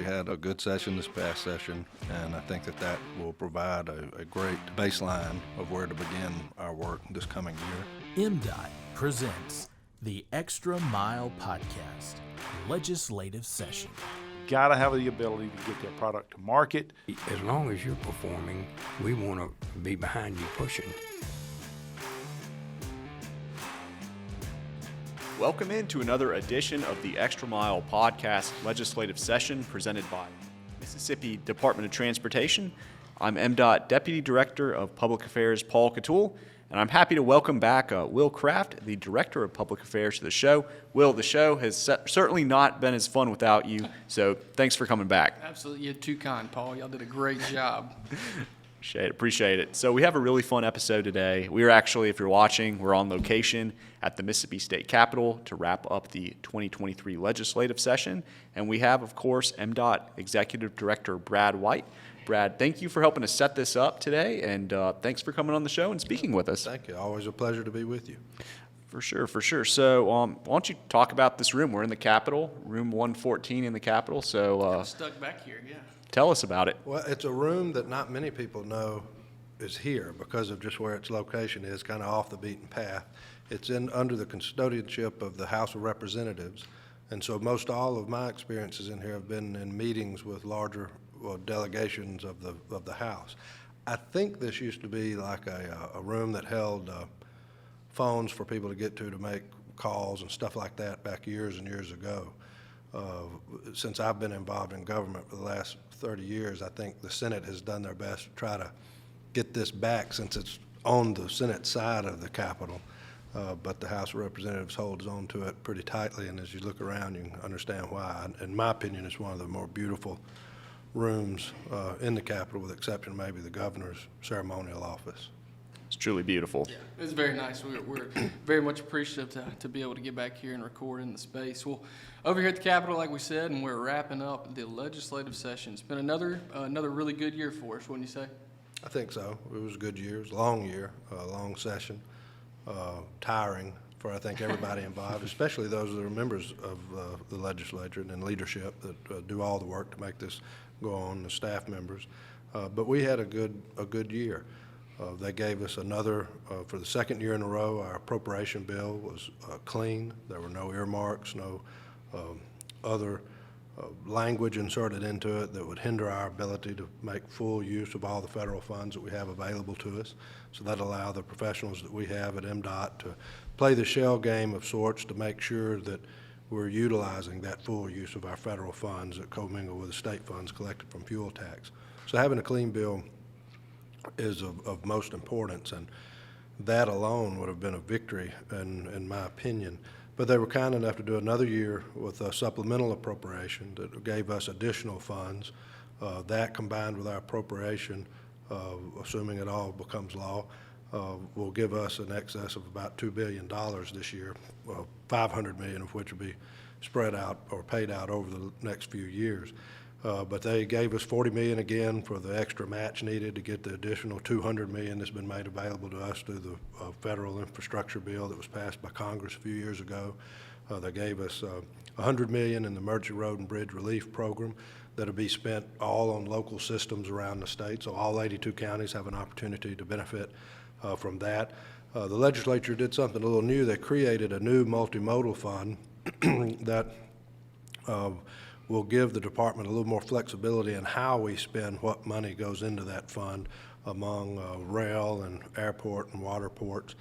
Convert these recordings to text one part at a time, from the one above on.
We had a good session this past session, and I think that will provide a great baseline of where to begin our work this coming year. MDOT presents the Extra Mile Podcast, Legislative Session. Got to have the ability to get that product to market. As long as you're performing, we want to be behind you pushing. Welcome into another edition of the Extra Mile Podcast Legislative Session presented by Mississippi Department of Transportation. I'm MDOT Deputy Director of Public Affairs Paul Catul, and I'm happy to welcome back Will Kraft, the Director of Public Affairs, to the show. Will, the show has certainly not been as fun without you, so thanks for coming back. Absolutely. You're too kind, Paul. Y'all did a great job. Appreciate it. So we have a really fun episode today. We are actually, if you're watching, we're on location at the Mississippi State Capitol to wrap up the 2023 legislative session. And we have, of course, MDOT Executive Director Brad White. Brad, thank you for helping us set this up today, and thanks for coming on the show and speaking with us. Thank you. Always a pleasure to be with you. For sure. So why don't you talk about this room? We're in the Capitol, room 114 in the Capitol. So stuck back here, yeah. Tell us about it. Well, it's a room that not many people know is here because of just where its location is, kind of off the beaten path. It's under the custodianship of the House of Representatives, and so most all of my experiences in here have been in meetings with larger delegations of the House. I think this used to be like a room that held phones for people to get to make calls and stuff like that back years and years ago. Since I've been involved in government for the last 30 years, I think the Senate has done their best to try to get this back since it's on the Senate side of the Capitol. But the House of Representatives holds on to it pretty tightly, and as you look around, you can understand why. In my opinion, it's one of the more beautiful rooms in the Capitol, with the exception of maybe the governor's ceremonial office. It's truly beautiful. Yeah, it's very nice. We're very much appreciative to be able to get back here and record in the space. Well, over here at the Capitol, like we said, and we're wrapping up the legislative session. It's been another really good year for us, wouldn't you say? I think so. It was a good year. It was a long year, a long session, tiring for, I think, everybody involved, especially those that are members of the legislature and leadership that do all the work to make this go on, the staff members. But we had a good year. They gave us another, for the second year in a row, our appropriation bill was clean. There were no earmarks, no other language inserted into it that would hinder our ability to make full use of all the federal funds that we have available to us. So that allowed the professionals that we have at MDOT to play the shell game of sorts to make sure that we're utilizing that full use of our federal funds that commingle with the state funds collected from fuel tax. So having a clean bill is of most importance, and that alone would have been a victory in my opinion. But they were kind enough to do another year with a supplemental appropriation that gave us additional funds. That combined with our appropriation, assuming it all becomes law, will give us an excess of about $2 billion this year, $500 million of which will be spread out or paid out over the next few years. But they gave us $40 million again for the extra match needed to get the additional $200 million that's been made available to us through the federal infrastructure bill that was passed by Congress a few years ago. They gave us $100 million in the Emergency Road and Bridge Relief Program that'll be spent all on local systems around the state. So all 82 counties have an opportunity to benefit from that. The legislature did something a little new. They created a new multimodal fund that will give the department a little more flexibility in how we spend what money goes into that fund among rail and airport and water ports,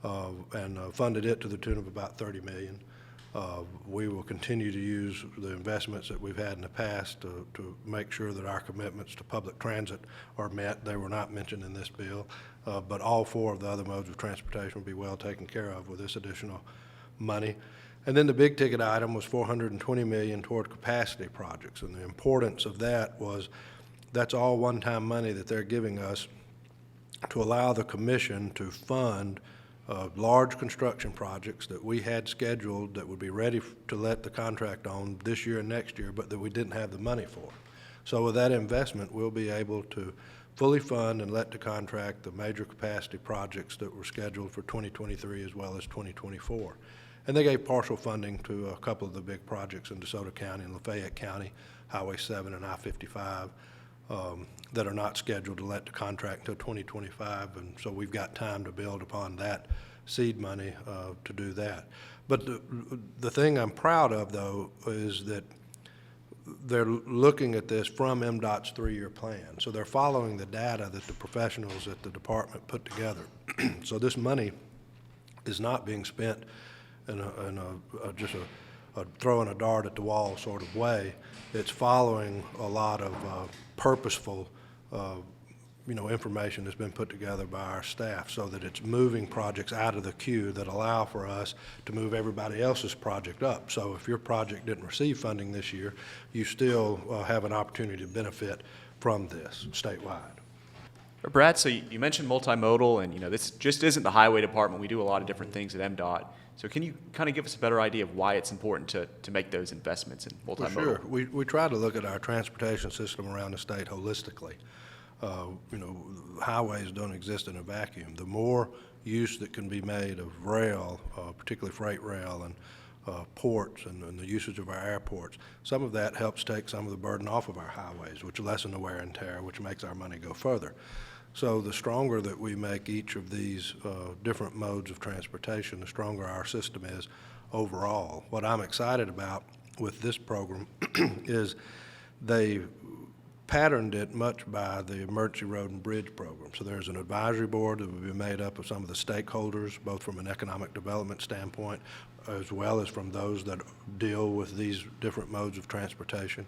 and funded it to the tune of about $30 million. We will continue to use the investments that we've had in the past to make sure that our commitments to public transit are met. They were not mentioned in this bill, but all four of the other modes of transportation will be well taken care of with this additional money. And then the big ticket item was $420 million toward capacity projects. And the importance of that was that's all one-time money that they're giving us to allow the commission to fund large construction projects that we had scheduled that would be ready to let the contract on this year and next year, but that we didn't have the money for. So with that investment, we'll be able to fully fund and let to contract the major capacity projects that were scheduled for 2023 as well as 2024. And they gave partial funding to a couple of the big projects in DeSoto County and Lafayette County, Highway 7 and I-55, that are not scheduled to let the contract until 2025. And so we've got time to build upon that seed money to do that. But the thing I'm proud of, though, is that they're looking at this from MDOT's 3-year plan. So they're following the data that the professionals at the department put together. So this money is not being spent in just a throwing a dart at the wall sort of way. It's following a lot of purposeful information that's been put together by our staff, so that it's moving projects out of the queue that allow for us to move everybody else's project up. So if your project didn't receive funding this year, you still have an opportunity to benefit from this statewide. Brad, so you mentioned multimodal, and this just isn't the highway department. We do a lot of different things at MDOT. So can you kind of give us a better idea of why it's important to make those investments in multimodal? For sure. We try to look at our transportation system around the state holistically. Highways don't exist in a vacuum. The more use that can be made of rail, particularly freight rail and ports and the usage of our airports, some of that helps take some of the burden off of our highways, which lessen the wear and tear, which makes our money go further. So the stronger that we make each of these different modes of transportation, the stronger our system is overall. What I'm excited about with this program is they patterned it much by the Emergency Road and Bridge Program. So there's an advisory board that will be made up of some of the stakeholders, both from an economic development standpoint, as well as from those that deal with these different modes of transportation.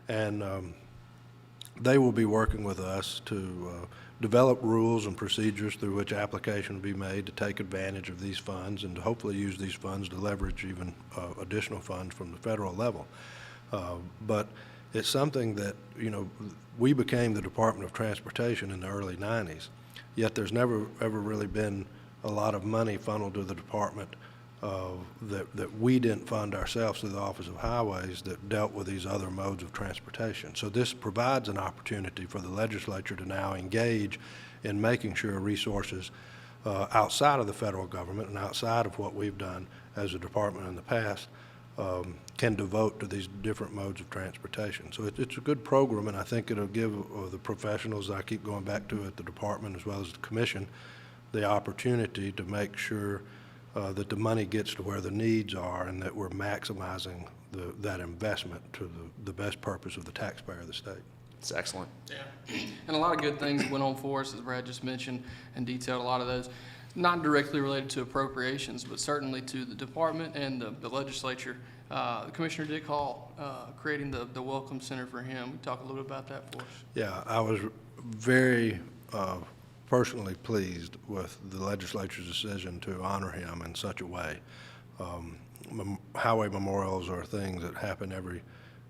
And they will be working with us to develop rules and procedures through which application will be made to take advantage of these funds and to hopefully use these funds to leverage even additional funds from the federal level. But it's something that, we became the Department of Transportation in the early 90s, yet there's never ever really been a lot of money funneled to the department that we didn't fund ourselves through the Office of Highways that dealt with these other modes of transportation. So this provides an opportunity for the legislature to now engage in making sure resources outside of the federal government and outside of what we've done as a department in the past can devote to these different modes of transportation. So it's a good program, and I think it'll give the professionals I keep going back to at the department as well as the commission the opportunity to make sure that the money gets to where the needs are and that we're maximizing that investment to the best purpose of the taxpayer of the state. It's excellent. Yeah, and a lot of good things went on for us, as Brad just mentioned and detailed a lot of those. Not directly related to appropriations, but certainly to the department and the legislature. Commissioner Dick Hall creating the Welcome Center for him. Talk a little bit about that for us. Yeah, I was very personally pleased with the legislature's decision to honor him in such a way. Highway memorials are things that happen every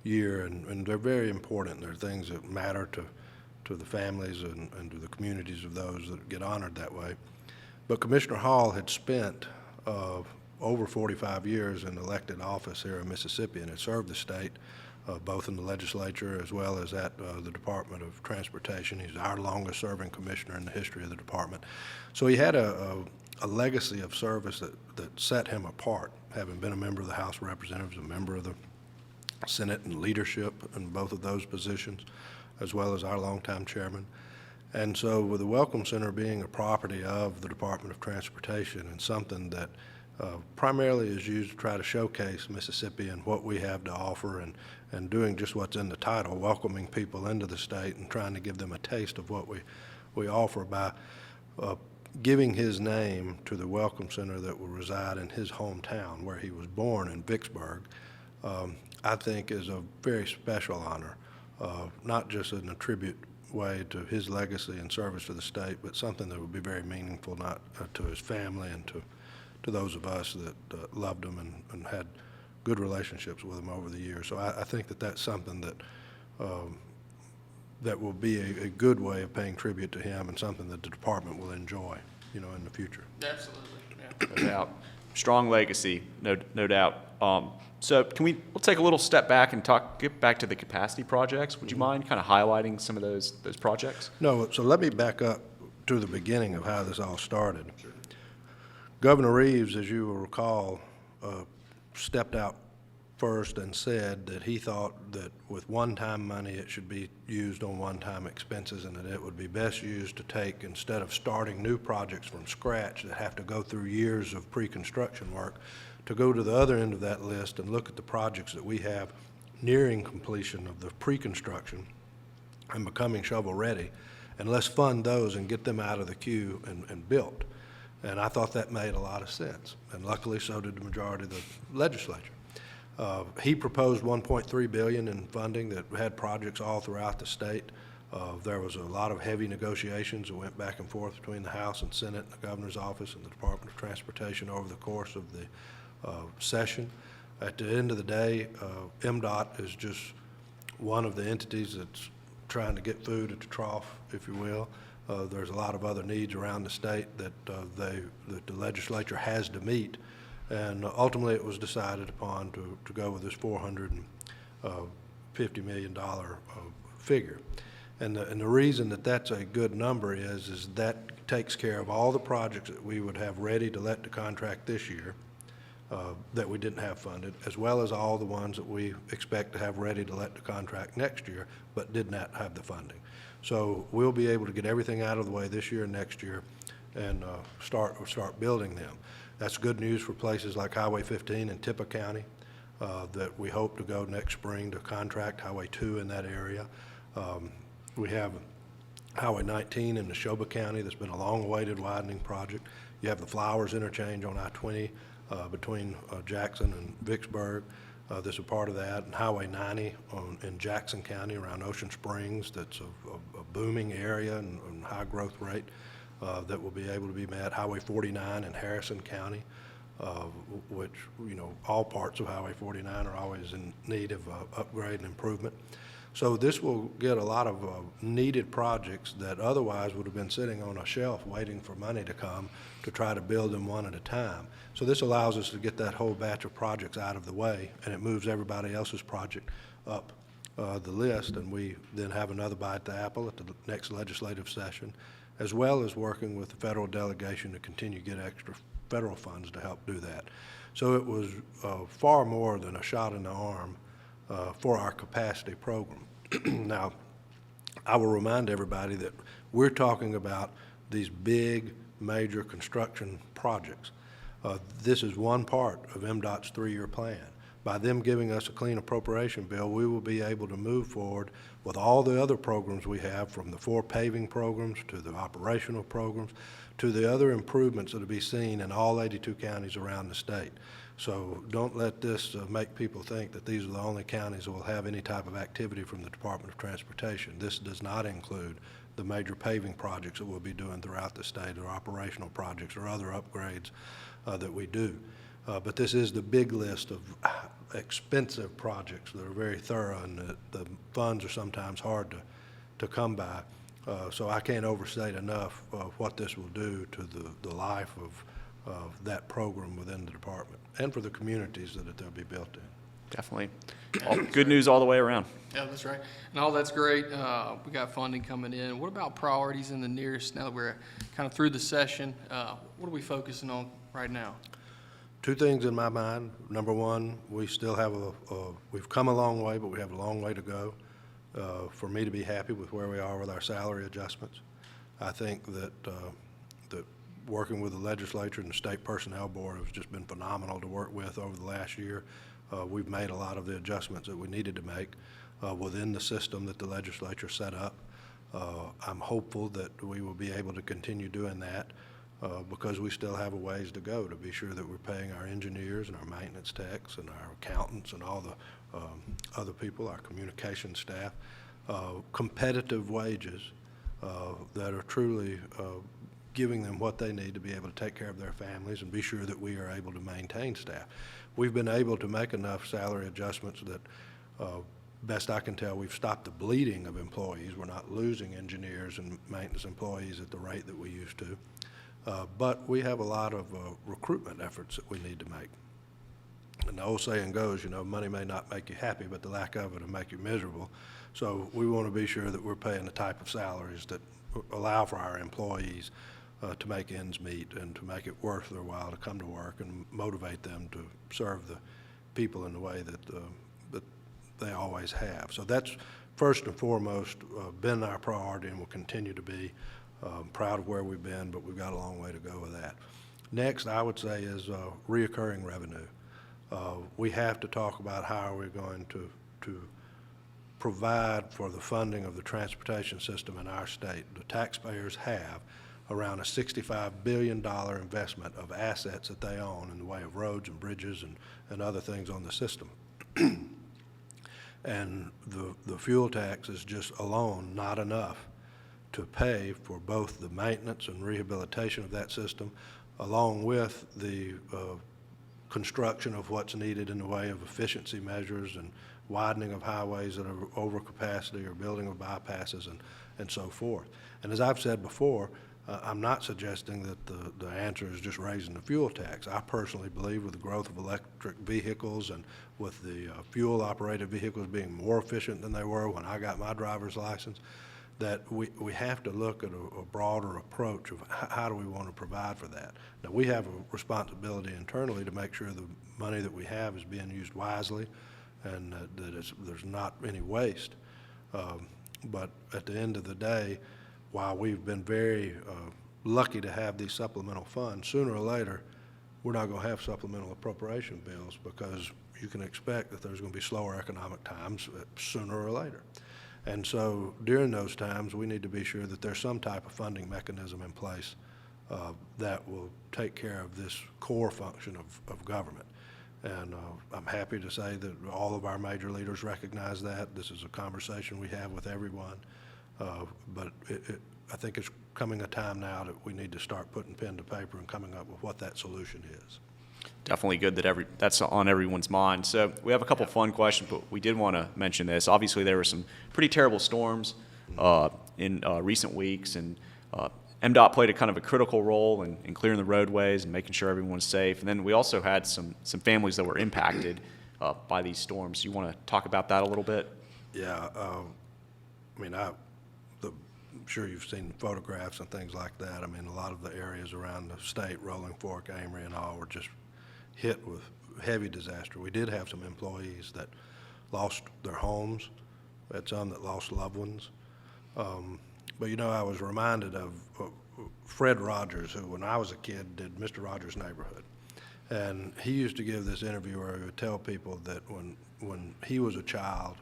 year, and they're very important. They're things that matter to the families and to the communities of those that get honored that way. But Commissioner Hall had spent over 45 years in elected office here in Mississippi and had served the state both in the legislature as well as at the Department of Transportation. He's our longest serving commissioner in the history of the department. So he had a legacy of service that set him apart, having been a member of the House of Representatives, a member of the Senate and leadership in both of those positions, as well as our longtime chairman. And so with the Welcome Center being a property of the Department of Transportation and something that primarily is used to try to showcase Mississippi and what we have to offer and doing just what's in the title, welcoming people into the state and trying to give them a taste of what we offer by giving his name to the Welcome Center that will reside in his hometown where he was born in Vicksburg, I think is a very special honor, not just in a tribute way to his legacy and service to the state, but something that would be very meaningful not to his family and to those of us that loved him and had good relationships with him over the years. So I think that that's something that will be a good way of paying tribute to him and something that the department will enjoy, in the future. Absolutely. Yeah. No doubt. Strong legacy, no doubt. So we'll take a little step back and get back to the capacity projects. Would you mind kind of highlighting some of those projects? No, so let me back up to the beginning of how this all started. Governor Reeves, as you will recall, stepped out first and said that he thought that with one-time money, it should be used on one-time expenses, and that it would be best used to take, instead of starting new projects from scratch that have to go through years of pre-construction work, to go to the other end of that list and look at the projects that we have nearing completion of the pre-construction and becoming shovel-ready, and let's fund those and get them out of the queue and built. And I thought that made a lot of sense, and luckily so did the majority of the legislature. He proposed $1.3 billion in funding that had projects all throughout the state. There was a lot of heavy negotiations that went back and forth between the House and Senate, and the Governor's Office, and the Department of Transportation over the course of the session. At the end of the day, MDOT is just one of the entities that's trying to get food at the trough, if you will. There's a lot of other needs around the state that the legislature has to meet, and ultimately it was decided upon to go with this $450 million figure. And the reason that that's a good number is that takes care of all the projects that we would have ready to let the contract this year that we didn't have funded, as well as all the ones that we expect to have ready to let the contract next year, but did not have the funding. So we'll be able to get everything out of the way this year and next year and start building them. That's good news for places like Highway 15 in Tippah County that we hope to go next spring to contract Highway 2 in that area. We have Highway 19 in Neshoba County that's been a long-awaited widening project. You have the Flowers interchange on I-20 between Jackson and Vicksburg. That's a part of that. And Highway 90 in Jackson County around Ocean Springs, that's a booming area and high growth rate that will be able to be met. Highway 49 in Harrison County, which, you know, all parts of Highway 49 are always in need of upgrade and improvement. So this will get a lot of needed projects that otherwise would have been sitting on a shelf waiting for money to come to try to build them one at a time. So this allows us to get that whole batch of projects out of the way, and it moves everybody else's project up the list, and we then have another bite at the apple at the next legislative session, as well as working with the federal delegation to continue to get extra federal funds to help do that. So it was far more than a shot in the arm for our capacity program. Now, I will remind everybody that we're talking about these big, major construction projects. This is one part of MDOT's 3-year plan. By them giving us a clean appropriation bill, we will be able to move forward with all the other programs we have, from the 4 paving programs to the operational programs to the other improvements that will be seen in all 82 counties around the state. So don't let this make people think that these are the only counties that will have any type of activity from the Department of Transportation. This does not include the major paving projects that we'll be doing throughout the state, or operational projects or other upgrades that we do. But this is the big list of expensive projects that are very thorough, and the funds are sometimes hard to come by. So I can't overstate enough what this will do to the life of that program within the department and for the communities that they'll be built in. Definitely. Good news all the way around. Yeah, that's right. And all that's great. We got funding coming in. What about priorities in the nearest, now that we're kind of through the session, what are we focusing on right now? 2 things in my mind. Number one, we still have we've come a long way, but we have a long way to go for me to be happy with where we are with our salary adjustments. I think that working with the legislature and the State Personnel Board has just been phenomenal to work with over the last year. We've made a lot of the adjustments that we needed to make within the system that the legislature set up. I'm hopeful that we will be able to continue doing that because we still have a ways to go to be sure that we're paying our engineers and our maintenance techs and our accountants and all the other people, our communication staff, competitive wages that are truly giving them what they need to be able to take care of their families and be sure that we are able to maintain staff. We've been able to make enough salary adjustments that, best I can tell, we've stopped the bleeding of employees. We're not losing engineers and maintenance employees at the rate that we used to. But we have a lot of recruitment efforts that we need to make. And the old saying goes, you know, money may not make you happy, but the lack of it will make you miserable. So we want to be sure that we're paying the type of salaries that allow for our employees to make ends meet and to make it worth their while to come to work and motivate them to serve the people in the way that they always have. So that's first and foremost been our priority and will continue to be. Proud of where we've been, but we've got a long way to go with that. Next, I would say, is reoccurring revenue. We have to talk about how we're going to provide for the funding of the transportation system in our state. The taxpayers have around a $65 billion investment of assets that they own in the way of roads and bridges and other things on the system. And the fuel tax is just alone not enough to pay for both the maintenance and rehabilitation of that system, along with the construction of what's needed in the way of efficiency measures and widening of highways that are over capacity or building of bypasses and so forth. And as I've said before, I'm not suggesting that the answer is just raising the fuel tax. I personally believe with the growth of electric vehicles and with the fuel-operated vehicles being more efficient than they were when I got my driver's license, that we have to look at a broader approach of how do we want to provide for that. Now, we have a responsibility internally to make sure the money that we have is being used wisely and that there's not any waste. But at the end of the day, while we've been very lucky to have these supplemental funds, sooner or later, we're not going to have supplemental appropriation bills because you can expect that there's going to be slower economic times sooner or later. And so during those times, we need to be sure that there's some type of funding mechanism in place that will take care of this core function of government. And I'm happy to say that all of our major leaders recognize that. This is a conversation we have with everyone. But I think it's coming a time now that we need to start putting pen to paper and coming up with what that solution is. Definitely good that that's on everyone's mind. So we have a couple fun questions, but we did want to mention this. Obviously, there were some pretty terrible storms in recent weeks, and MDOT played a kind of a critical role in clearing the roadways and making sure everyone's safe. And then we also had some families that were impacted by these storms. You want to talk about that a little bit? Yeah, I mean, I'm sure you've seen photographs and things like that. I mean, a lot of the areas around the state, Rolling Fork, Amory, and all, were just hit with heavy disaster. We did have some employees that lost their homes. We had some that lost loved ones. But, you know, I was reminded of Fred Rogers, who, when I was a kid, did Mr. Rogers' Neighborhood. And he used to give this interview where he would tell people that when he was a child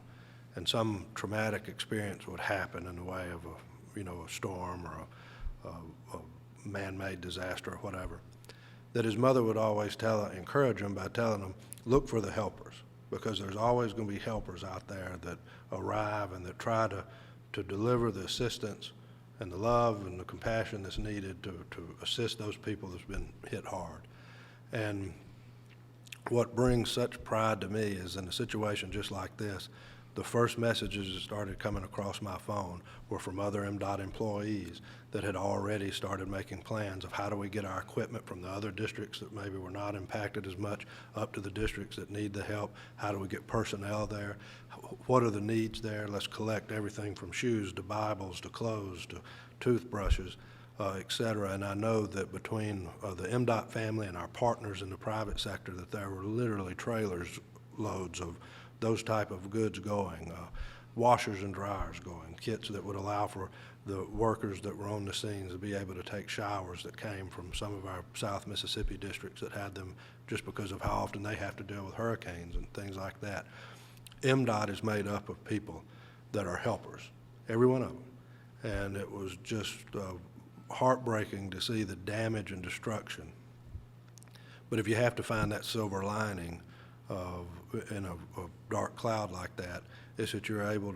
and some traumatic experience would happen in the way of a storm or a man-made disaster or whatever, that his mother would always encourage him by telling him, look for the helpers, because there's always going to be helpers out there that arrive and that try to deliver the assistance and the love and the compassion that's needed to assist those people that's been hit hard. And what brings such pride to me is in a situation just like this, the first messages that started coming across my phone were from other MDOT employees that had already started making plans of how do we get our equipment from the other districts that maybe were not impacted as much up to the districts that need the help. How do we get personnel there? What are the needs there? Let's collect everything from shoes to Bibles to clothes to toothbrushes, et cetera. And I know that between the MDOT family and our partners in the private sector that there were literally trailers loads of those type of goods going, washers and dryers going, kits that would allow for the workers that were on the scenes to be able to take showers that came from some of our South Mississippi districts that had them just because of how often they have to deal with hurricanes and things like that. MDOT is made up of people that are helpers, every one of them. And it was just heartbreaking to see the damage and destruction. But if you have to find that silver lining in a dark cloud like that, is that you're able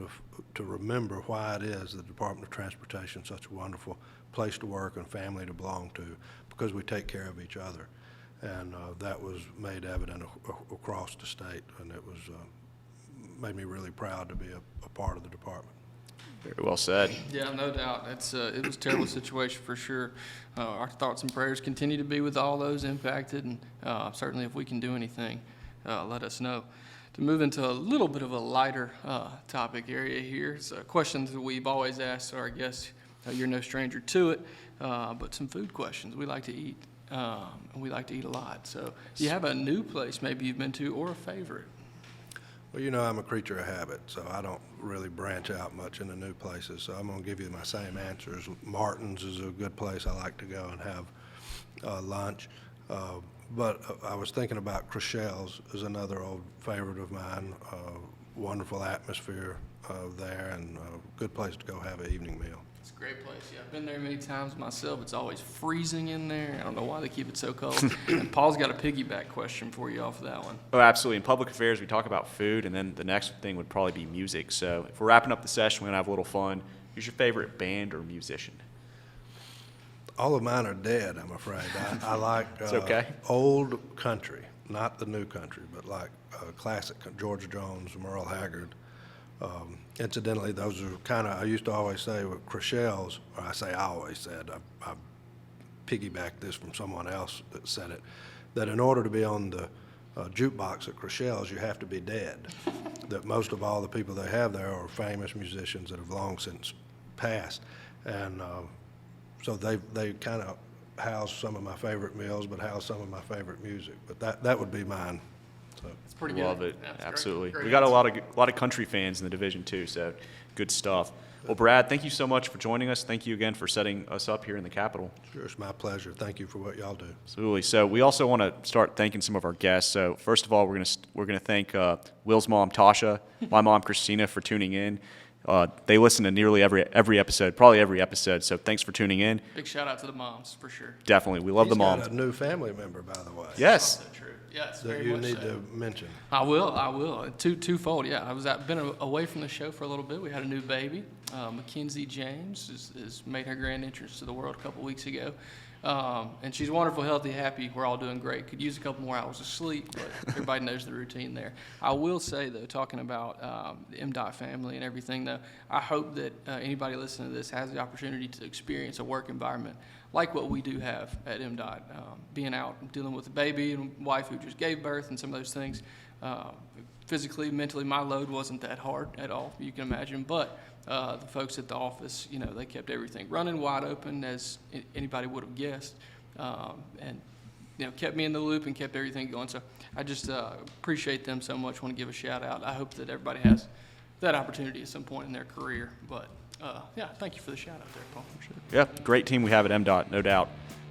to remember why it is the Department of Transportation is such a wonderful place to work and family to belong to, because we take care of each other. And that was made evident across the state, and it was made me really proud to be a part of the department. Very well said. Yeah, no doubt. It was a terrible situation for sure. Our thoughts and prayers continue to be with all those impacted, and certainly if we can do anything, let us know. To move into a little bit of a lighter topic area here, it's questions that we've always asked our guests you're no stranger to it. But some food questions. We like to eat, and we like to eat a lot. So do you have a new place maybe you've been to or a favorite? Well, you know, I'm a creature of habit, so I don't really branch out much into new places. So I'm going to give you my same answers. Martin's is a good place I like to go and have lunch. But I was thinking about Crochelle's is another old favorite of mine. Wonderful atmosphere there, and a good place to go have an evening meal. It's a great place. Yeah, I've been there many times myself. It's always freezing in there. I don't know why they keep it so cold. And Paul's got a piggyback question for you off of that one. Oh, absolutely. In public affairs, we talk about food, and then the next thing would probably be music. So if we're wrapping up the session, we're going to have a little fun. Who's your favorite band or musician? All of mine are dead, I'm afraid. I like okay. old country, not the new country, but like classic George Jones, Merle Haggard. Incidentally, those are kind of, I used to always say with Crochelle's, or I always said, I piggybacked this from someone else that said it, that in order to be on the jukebox at Crochelle's, you have to be dead. That most of all the people they have there are famous musicians that have long since passed. And so they kind of house some of my favorite meals, but house some of my favorite music. But that would be mine. So. It's pretty good. Love it. Yeah, it's Absolutely. great We got a answer. lot of country fans in the division too, so good stuff. Well, Brad, thank you so much for joining us. Thank you again for setting us up here in the Capitol. Sure, it's my pleasure. Thank you for what y'all do. Absolutely. So we also want to start thanking some of our guests. So first of all, we're gonna thank Will's mom, Tasha, my mom, Christina, for tuning in. They listen to nearly every episode, probably every episode. So thanks for tuning in. Big shout out to the moms, for sure. Definitely, we love the He's moms. got a new family member, by the way. Yes. Also true. Yes, That very you much need so. to mention. I will. Twofold, yeah. Been away from the show for a little bit. We had a new baby. Mackenzie James has made her grand entrance to the world a couple weeks ago. And she's wonderful, healthy, happy. We're all doing great. Could use a couple more hours of sleep, but everybody knows the routine there. I will say, though, talking about the MDOT family and everything, though, I hope that anybody listening to this has the opportunity to experience a work environment like what we do have at MDOT, being out and dealing with a baby and wife who just gave birth and some of those things. Physically, mentally, my load wasn't that hard at all, you can imagine, but the folks at the office, they kept everything running wide open as anybody would have guessed, and kept me in the loop and kept everything going. So I just appreciate them so much, want to give a shout out. I hope that everybody has that opportunity at some point in their career, but yeah, thank you for the shout out there, Paul. Sure. Yeah, great team we have at MDOT, no doubt.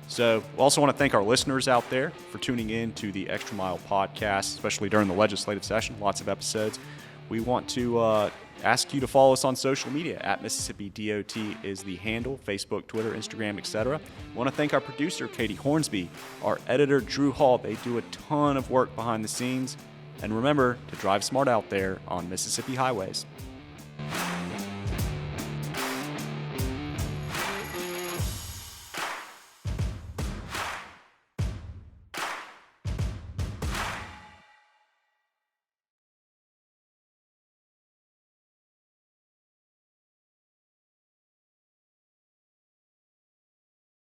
So we also want to thank our listeners out there for tuning in to the Extra Mile podcast, especially during the legislative session, lots of episodes. We want to ask you to follow us on social media. At Mississippi DOT is the handle, Facebook, Twitter, Instagram, etc. We want to thank our producer, Katie Hornsby, our editor, Drew Hall. They do a ton of work behind the scenes. And remember to drive smart out there on Mississippi highways.